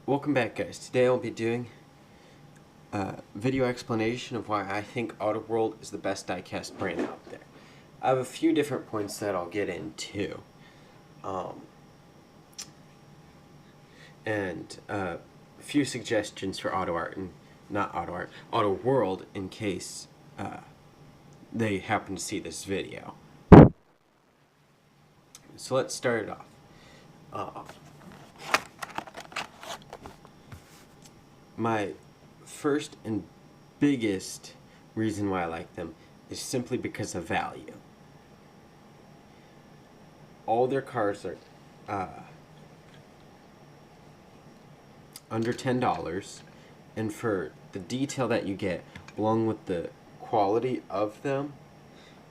Welcome back, guys. Today I'll be doing a video explanation of why I think AutoWorld is the best diecast brand out there. I have a few different points that I'll get into. And a few suggestions for AutoWorld in case they happen to see this video. So let's start it off. My first and biggest reason why I like them is simply because of value. All their cars are under $10, and for the detail that you get, along with the quality of them,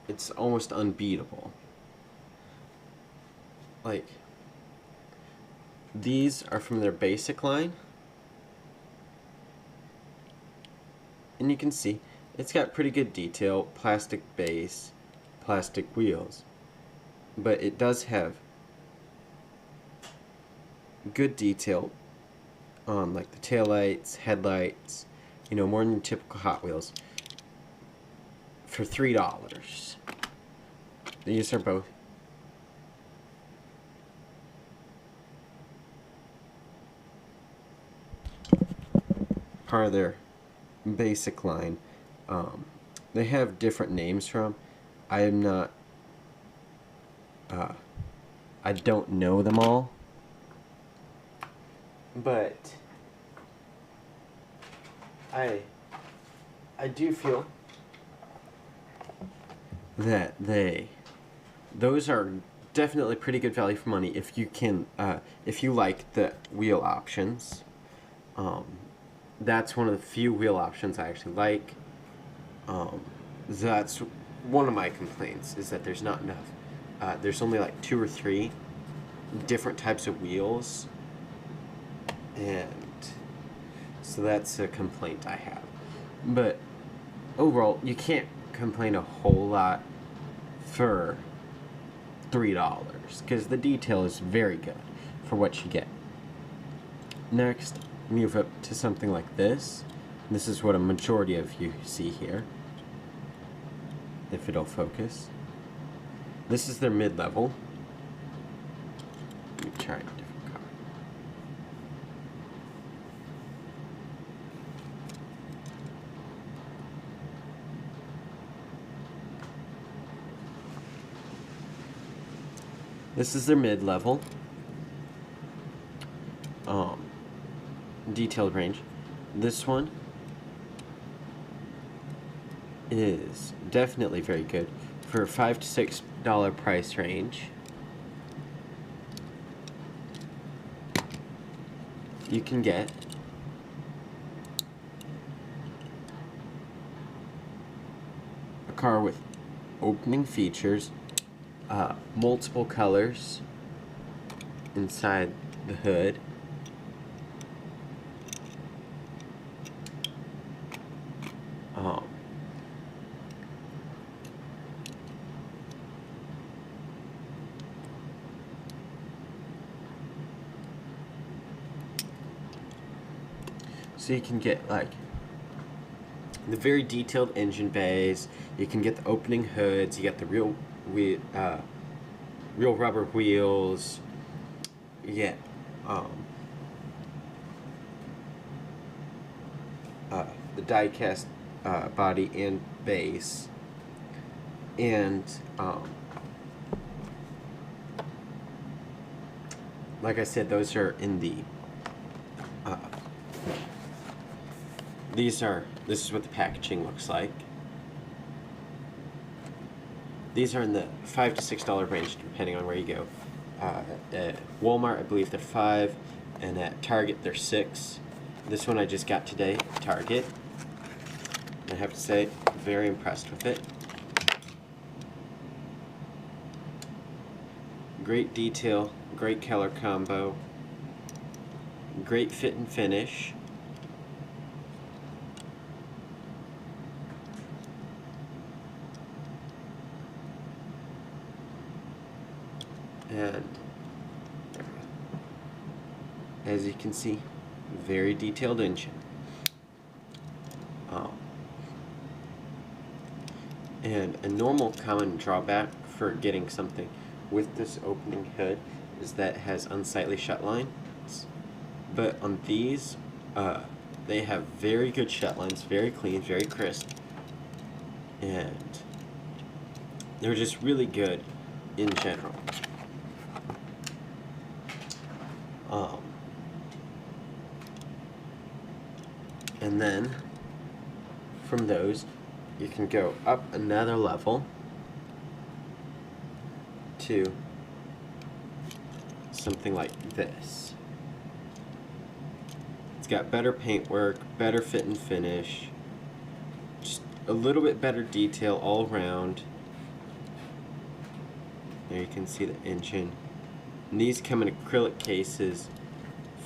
it's almost unbeatable. Like, these are from their basic line. And you can see, it's got pretty good detail, plastic base, plastic wheels. But it does have good detail on like the taillights, headlights, more than your typical Hot Wheels. For $3. These are both part of their basic line. They have different names from. I am not I don't know them all, but I do feel that those are definitely pretty good value for money if you can if you like the wheel options. That's one of the few wheel options I actually like. That's one of my complaints, is that there's not enough. There's only like 2 or 3 different types of wheels, and so that's a complaint I have. But overall, you can't complain a whole lot for $3, because the detail is very good for what you get. Next, move up to something like this. This is what a majority of you see here, if it'll focus. This is their mid-level. Let me try a different car. This is their mid-level. Detailed range. This one is definitely very good for a $5 to $6 price range. You can get a car with opening features, multiple colors inside the hood, so you can get like the very detailed engine bays, you can get the opening hoods, you get the real rubber wheels, you get the die-cast body and base, and like I said, those are in the this is what the packaging looks like. These are in the $5 to $6 range, depending on where you go. At Walmart, I believe they're $5, and at Target, they're $6. This one I just got today at Target. I have to say, very impressed with it. Great detail, great color combo, great fit and finish. And as you can see, very detailed engine. And a normal common drawback for getting something with this opening hood is that it has unsightly shut lines. But on these, they have very good shut lines, very clean, very crisp, and they're just really good in general. And then from those, you can go up another level to something like this. It's got better paintwork, better fit and finish, just a little bit better detail all around. There you can see the engine. And these come in acrylic cases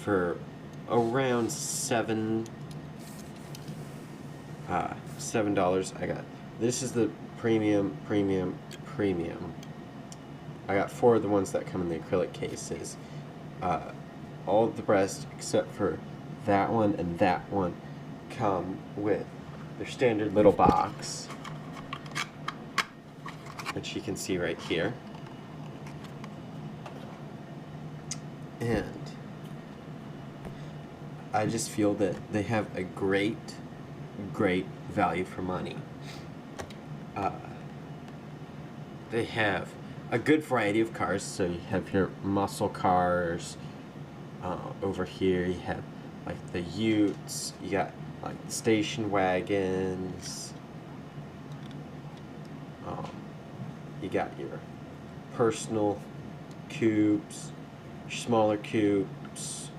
for around $7. I got, this is the premium. I got 4 of the ones that come in the acrylic cases. All of the rest, except for that one and that one, come with their standard little box, which you can see right here. And I just feel that they have a great value for money. They have a good variety of cars. So you have your muscle cars. Over here you have like the Utes. You got like station wagons. You got your personal coupes, smaller coupes,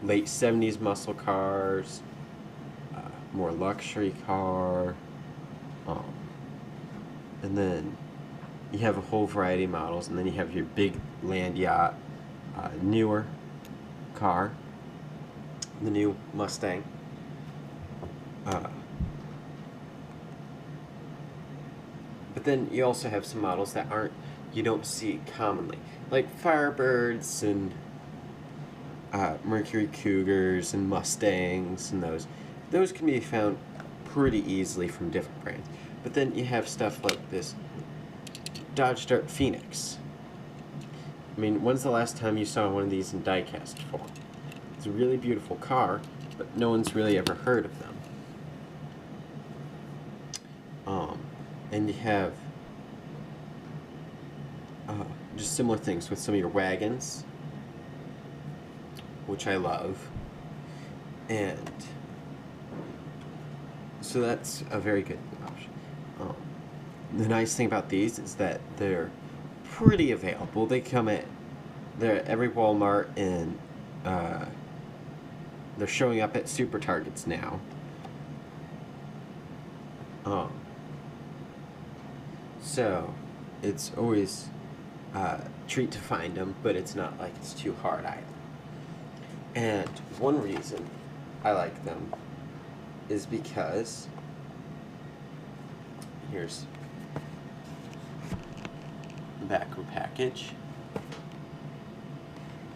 late 70s muscle cars, more luxury car, and then you have a whole variety of models, and then you have your big land yacht, newer car, the new Mustang. But then you also have some models that you don't see commonly, like Firebirds and Mercury Cougars and Mustangs, and those can be found pretty easily from different brands. But then you have stuff like this Dodge Dart Phoenix. I mean, when's the last time you saw one of these in diecast form? It's a really beautiful car, but no one's really ever heard of them. And you have just similar things with some of your wagons, which I love. And so that's a very good option. The nice thing about these is that they're pretty available. They're at every Walmart, and they're showing up at Super Targets now. So it's always a treat to find them, but it's not like it's too hard either. And one reason I like them is because here's the backer package.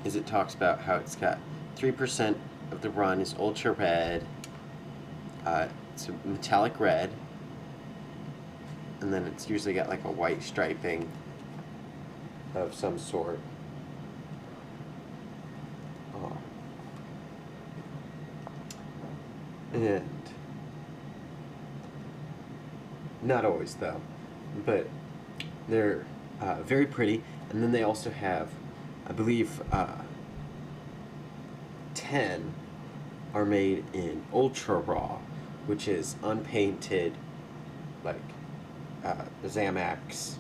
Is it talks about how it's got 3% of the run is ultra red. It's a metallic red, and then it's usually got like a white striping of some sort. And not always though, but they're very pretty. And then they also have, I believe, 10 are made in Ultra Raw, which is unpainted, like the Zamax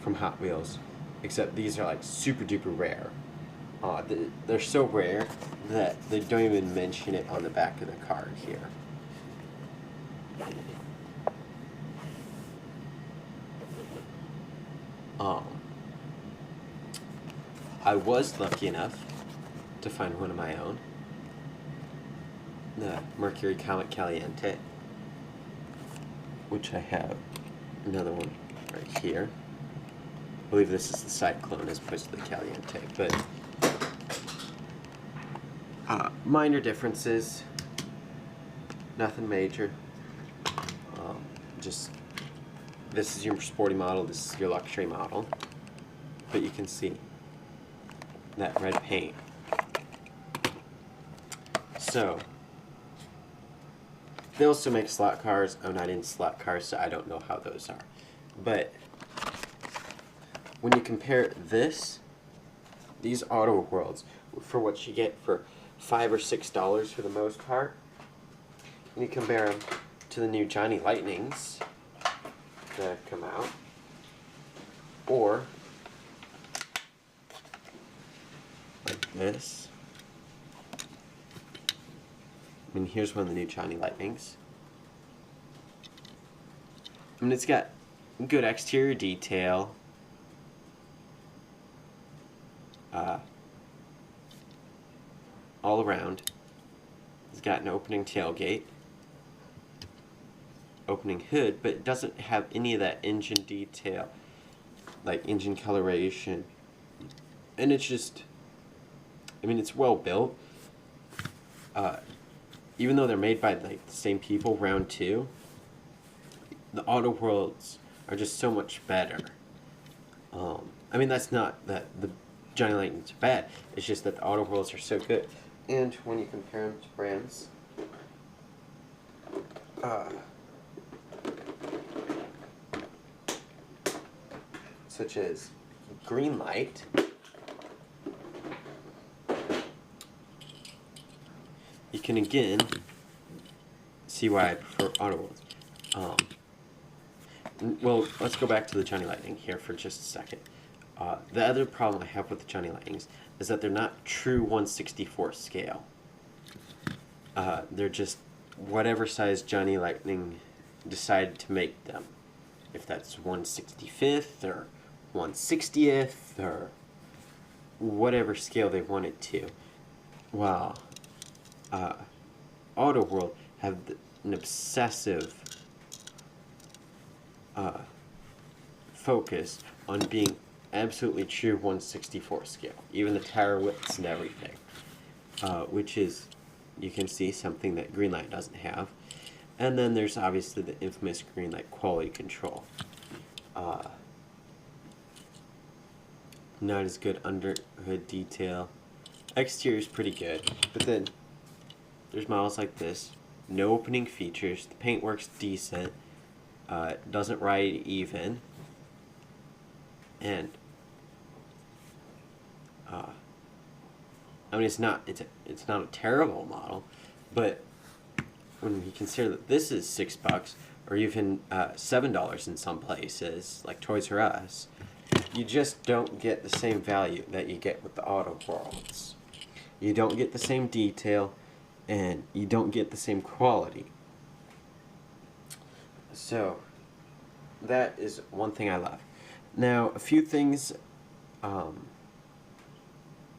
from Hot Wheels, except these are like super duper rare. They're so rare that they don't even mention it on the back of the card here. I was lucky enough to find one of my own, the Mercury Comet Caliente, which I have another one right here. I believe this is the Cyclone as opposed to the Caliente, but Minor differences, nothing major. Just this is your sporty model, this is your luxury model, but you can see that red paint. So they also make slot cars. I'm not in slot cars, so I don't know how those are. But when you compare these Auto Worlds, for what you get for $5 or $6 for the most part, and you compare them to the new Johnny Lightnings that have come out, or like this. I mean, here's one of the new Johnny Lightnings. I mean, it's got good exterior detail. All around. It's got an opening tailgate, opening hood, but it doesn't have any of that engine detail, like engine coloration. And it's just, I mean, it's well built. Even though they're made by like the same people, round two, the Auto Worlds are just so much better. I mean, that's not that the Johnny Lightnings are bad. It's just that the Auto Worlds are so good. And when you compare them to brands, such as Greenlight, you can again see why I prefer Auto Worlds. Well, let's go back to the Johnny Lightning here for just a second. The other problem I have with the Johnny Lightnings is that they're not true 1/64 scale. They're just whatever size Johnny Lightning decided to make them. If that's 1/65th or 1/60th or whatever scale they wanted to. Wow. Auto World have an obsessive focus on being absolutely true 1/64 scale, even the tire widths and everything, which is, you can see, something that Greenlight doesn't have. And then there's obviously the infamous Greenlight quality control. Not as good under hood detail. Exterior is pretty good, but then there's models like this, no opening features, the paint works decent, doesn't ride even, and I mean, it's not a terrible model, but when you consider that this is $6 or even $7 in some places like Toys R Us, you just don't get the same value that you get with the Auto Worlds. You don't get the same detail, and you don't get the same quality. So that is one thing I love. Now, a few things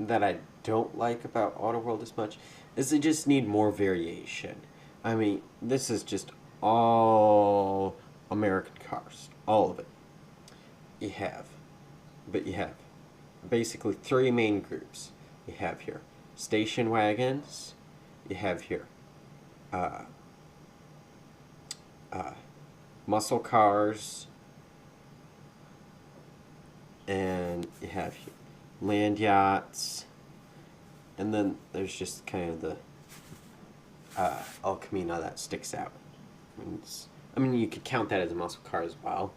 that I don't like about Auto World as much is they just need more variation. I mean, this is just all American cars, all of it. You have basically three main groups. You have here station wagons, you have here muscle cars, and you have here land yachts, and then there's just kind of the El Camino that sticks out. I mean, you could count that as a muscle car as well.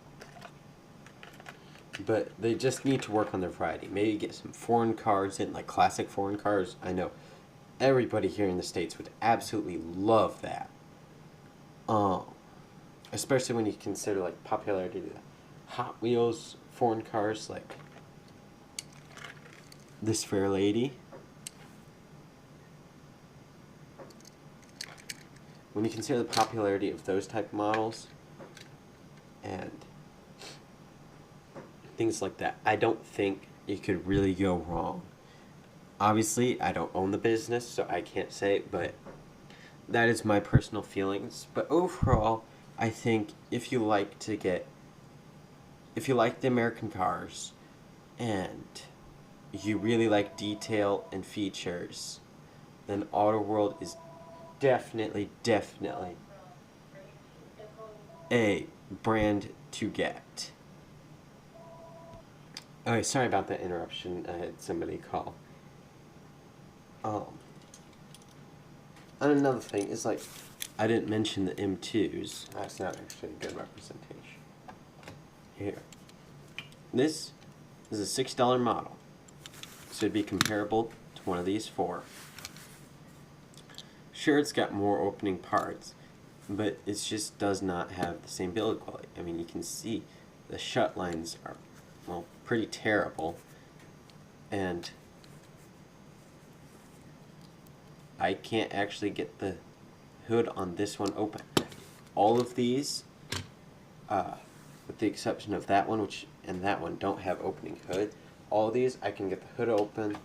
But they just need to work on their variety. Maybe get some foreign cars in, like classic foreign cars. I know everybody here in the States would absolutely love that. Especially when you consider like popularity of the Hot Wheels foreign cars, like this fair lady. When you consider the popularity of those type of models and things like that, I don't think you could really go wrong. Obviously, I don't own the business, so I can't say it, but that is my personal feelings. But overall, I think if you like the American cars and you really like detail and features, then Auto World is definitely a brand to get. Okay, sorry about that interruption. I had somebody call. And another thing is, like, I didn't mention the M2s. That's not actually a good representation. Here. This is a $6 model. So it'd be comparable to one of these four. Sure, it's got more opening parts, but it just does not have the same build quality. I mean, you can see the shut lines are, well, pretty terrible. And I can't actually get the hood on this one open. All of these, with the exception of that one, and that one don't have opening hood. All of these, I can get the hood open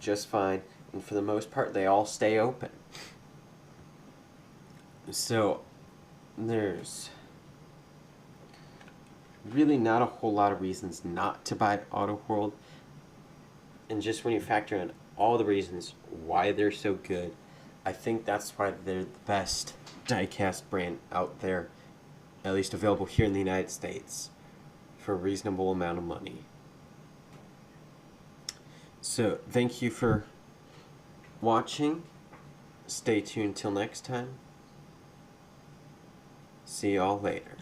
just fine, and for the most part, they all stay open. So, there's really not a whole lot of reasons not to buy Auto World, and just when you factor in all the reasons why they're so good, I think that's why they're the best die-cast brand out there, at least available here in the United States, for a reasonable amount of money. So, thank you for watching. Stay tuned till next time. See y'all later.